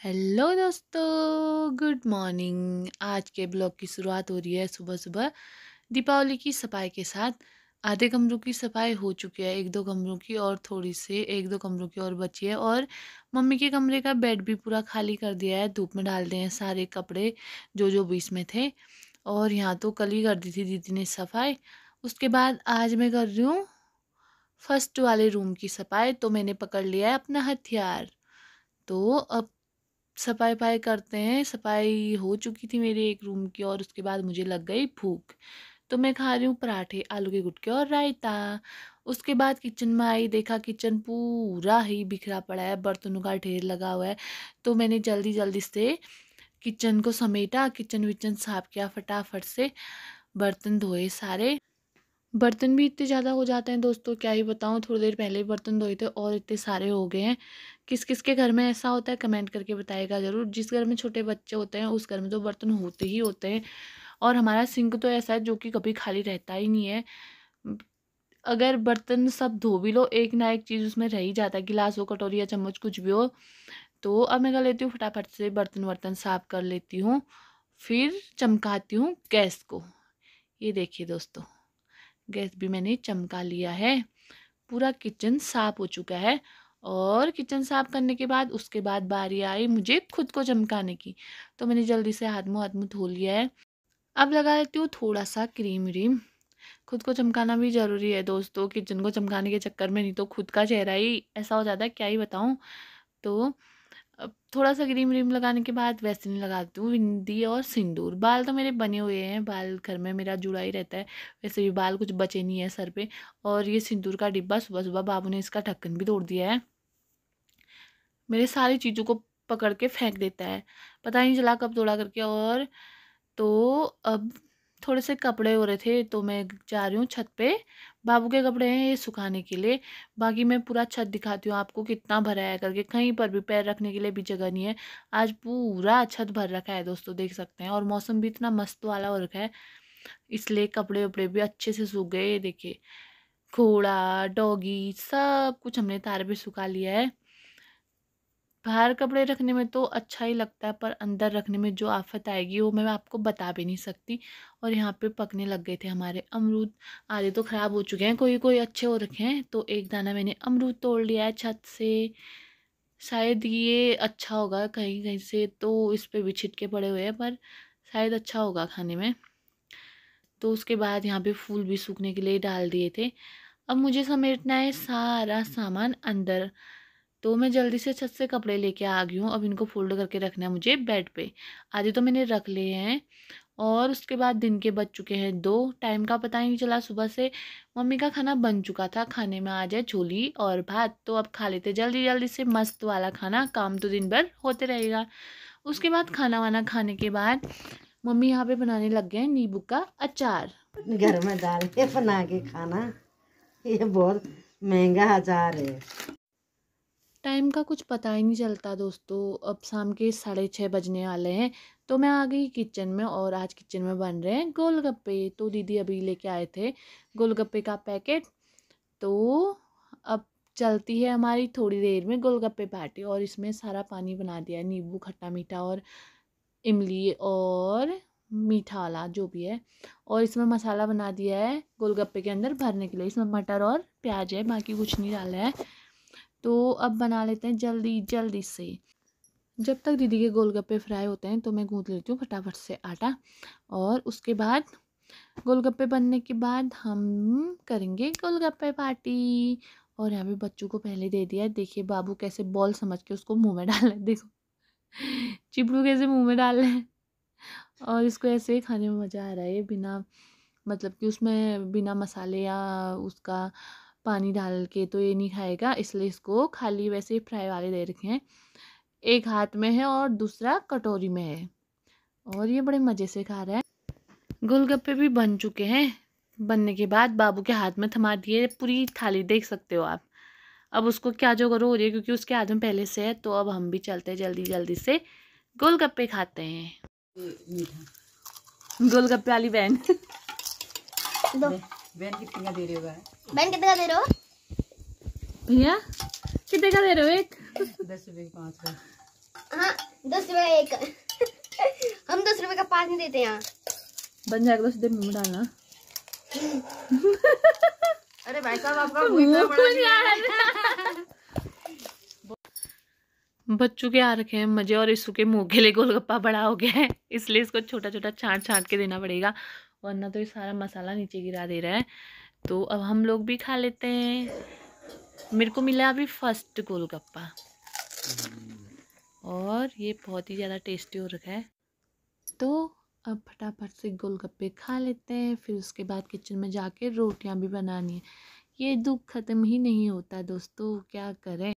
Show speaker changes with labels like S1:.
S1: Hello दोस्तों, good morning. आज के ब्लॉग की शुरुआत हो रही है सुबह सुबह दीपावली की सफाई के साथ। आधे कमरों की सफाई हो चुकी है, एक दो कमरों की और थोड़ी सी एक दो कमरों की और बची है। और मम्मी के कमरे का बेड भी पूरा खाली कर दिया है, धूप में डाल दिए हैं सारे कपड़े जो जो बीच में थे। और यहाँ तो कल ही कर दी थी दीदी ने सफाई। उसके बाद आज मैं कर रही हूँ फर्स्ट वाले रूम की सफाई। तो मैंने पकड़ लिया है अपना हथियार। तो अब सफाई वफाई करते हैं। सफाई हो चुकी थी मेरे एक रूम की और उसके बाद मुझे लग गई भूख। तो मैं खा रही हूँ पराठे, आलू के गुटके और रायता। उसके बाद किचन में आई, देखा किचन पूरा ही बिखरा पड़ा है, बर्तनों का ढेर लगा हुआ है। तो मैंने जल्दी जल्दी से किचन को समेटा, किचन विचन साफ किया फटाफट से, बर्तन धोए सारे। बर्तन भी इतने ज़्यादा हो जाते हैं दोस्तों, क्या ही बताऊँ। थोड़ी देर पहले ही बर्तन धोए थे और इतने सारे हो गए हैं। किस किस के घर में ऐसा होता है कमेंट करके बताइएगा ज़रूर। जिस घर में छोटे बच्चे होते हैं उस घर में तो बर्तन होते ही होते हैं। और हमारा सिंक तो ऐसा है जो कि कभी खाली रहता ही नहीं है। अगर बर्तन सब धो भी लो, एक ना एक चीज़ उसमें रह ही जाता है, गिलास हो, कटोरी या चम्मच कुछ भी हो। तो अब मैं कर लेती हूँ फटाफट से बर्तन वर्तन साफ कर लेती हूँ, फिर चमकाती हूँ गैस को। ये देखिए दोस्तों, गैस भी मैंने चमका लिया है। पूरा किचन साफ हो चुका है। और किचन साफ करने के बाद उसके बाद बारी आई मुझे खुद को चमकाने की। तो मैंने जल्दी से हाथ मुँह धो लिया है। अब लगा लेती हूँ थोड़ा सा क्रीम व्रीम। खुद को चमकाना भी ज़रूरी है दोस्तों, किचन को चमकाने के चक्कर में नहीं तो खुद का चेहरा ही ऐसा हो जाता है, क्या ही बताऊँ। तो अब थोड़ा सा क्रीम व्रीम लगाने के बाद वैसे नहीं लगाती हूँ बिंदी और सिंदूर। बाल तो मेरे बने हुए हैं, बाल घर में मेरा जुड़ा ही रहता है, वैसे भी बाल कुछ बचे नहीं है सर पे। और ये सिंदूर का डिब्बा सुबह सुबह बाबू ने इसका ढक्कन भी तोड़ दिया है। मेरे सारी चीज़ों को पकड़ के फेंक देता है, पता नहीं चला कब तोड़ा करके। और तो अब थोड़े से कपड़े हो रहे थे तो मैं जा रही हूँ छत पे। बाबू के कपड़े हैं ये सुखाने के लिए। बाकी मैं पूरा छत दिखाती हूँ आपको कितना भरा है करके, कहीं पर भी पैर रखने के लिए भी जगह नहीं है। आज पूरा छत भर रखा है दोस्तों, देख सकते हैं। और मौसम भी इतना मस्त वाला हो रखा है, इसलिए कपड़े वपड़े भी अच्छे से सूख गए। ये देखिए, घोड़ा डॉगी सब कुछ हमने तार पे सुखा लिया है। बाहर कपड़े रखने में तो अच्छा ही लगता है, पर अंदर रखने में जो आफत आएगी वो मैं आपको बता भी नहीं सकती। और यहाँ पे पकने लग गए थे हमारे अमरूद। आधे तो ख़राब हो चुके हैं, कोई कोई अच्छे हो रखे हैं। तो एक दाना मैंने अमरूद तोड़ लिया है छत से। शायद ये अच्छा होगा, कहीं कहीं से तो इस पे भी छिटके पड़े हुए हैं, पर शायद अच्छा होगा खाने में। तो उसके बाद यहाँ पे फूल भी सूखने के लिए डाल दिए थे। अब मुझे समेटना है सारा सामान अंदर। तो मैं जल्दी से छत से कपड़े लेके आ गई हूँ। अब इनको फोल्ड करके रखना है मुझे बेड पे। आधे तो मैंने रख लिए हैं। और उसके बाद दिन के बज चुके हैं 2, टाइम का पता ही नहीं चला सुबह से। मम्मी का खाना बन चुका था, खाने में आ जाए छोली और भात। तो अब खा लेते जल्दी जल्दी से मस्त वाला खाना, काम तो दिन भर होते रहेगा। उसके बाद खाना वाना खाने के बाद मम्मी यहाँ पे बनाने लग गए हैं नींबू का अचार।
S2: घर में डाल के बना के खाना, ये बहुत महंगा अचार है।
S1: टाइम का कुछ पता ही नहीं चलता दोस्तों। अब शाम के 6:30 बजने वाले हैं। तो मैं आ गई किचन में और आज किचन में बन रहे हैं गोलगप्पे। तो दीदी अभी लेके आए थे गोलगप्पे का पैकेट। तो अब चलती है हमारी थोड़ी देर में गोलगप्पे पार्टी। और इसमें सारा पानी बना दिया है, नींबू खट्टा मीठा और इमली और मीठा वाला जो भी है। और इसमें मसाला बना दिया है गोलगप्पे के अंदर भरने के लिए, इसमें मटर और प्याज है, बाकी कुछ नहीं डाला है। तो अब बना लेते हैं जल्दी जल्दी से। जब तक दीदी के गोलगप्पे फ्राई होते हैं तो मैं गूंथ लेती हूँ फटाफट से आटा। और उसके बाद गोलगप्पे बनने के बाद हम करेंगे गोलगप्पे पार्टी। और यहाँ पे बच्चों को पहले दे दिया है, देखिए बाबू कैसे बॉल समझ के उसको मुंह में डाल रहे हैं, देखो चिपड़ू कैसे मुंह में डाल रहे हैं। और इसको ऐसे ही खाने में मज़ा आ रहा है, बिना मतलब कि उसमें बिना मसाले या उसका पानी डाल के तो ये नहीं खाएगा, इसलिए इसको खाली वैसे ही फ्राई वाले दे रखे हैं। एक हाथ में है और दूसरा कटोरी में है और ये बड़े मज़े से खा रहा है। गोलगप्पे भी बन चुके हैं। बनने के बाद बाबू के हाथ में थमा दिए पूरी थाली, देख सकते हो आप। अब उसको क्या जो करो हो रही है, क्योंकि उसके हाथ में पहले से है। तो अब हम भी चलते हैं जल्दी जल्दी से गोलगप्पे खाते हैं। गोलगप्पे वाली बहन
S2: बहन कितने का दे रहे हो?
S3: बहन कितने का दे रहे हो
S1: भैया? कितने का दे रहे हो? एक
S2: 10 रुपए 5 का।
S3: हाँ 10 रुपए का एक। हम 10 रुपए का 5 नहीं देते यहाँ।
S1: बन जाएगा तो सीधे मुंह में डालना।
S2: अरे भाई साहब आपका मुंह इतना बड़ा नहीं है।
S1: बच्चों के आ रखे हैं मजे, और इसू के मुंह के लिए गोलगप्पा बड़ा हो गया है, इसलिए इसको छोटा छोटा छांट छांट के देना पड़ेगा, वरना तो ये सारा मसाला नीचे गिरा दे रहा है। तो अब हम लोग भी खा लेते हैं। मेरे को मिला अभी फर्स्ट गोलगप्पा, और ये बहुत ही ज़्यादा टेस्टी हो रखा है। तो अब फटाफट से गोलगप्पे खा लेते हैं, फिर उसके बाद किचन में जाके रोटियां भी बनानी है। ये दुख ख़त्म ही नहीं होता दोस्तों, क्या करें।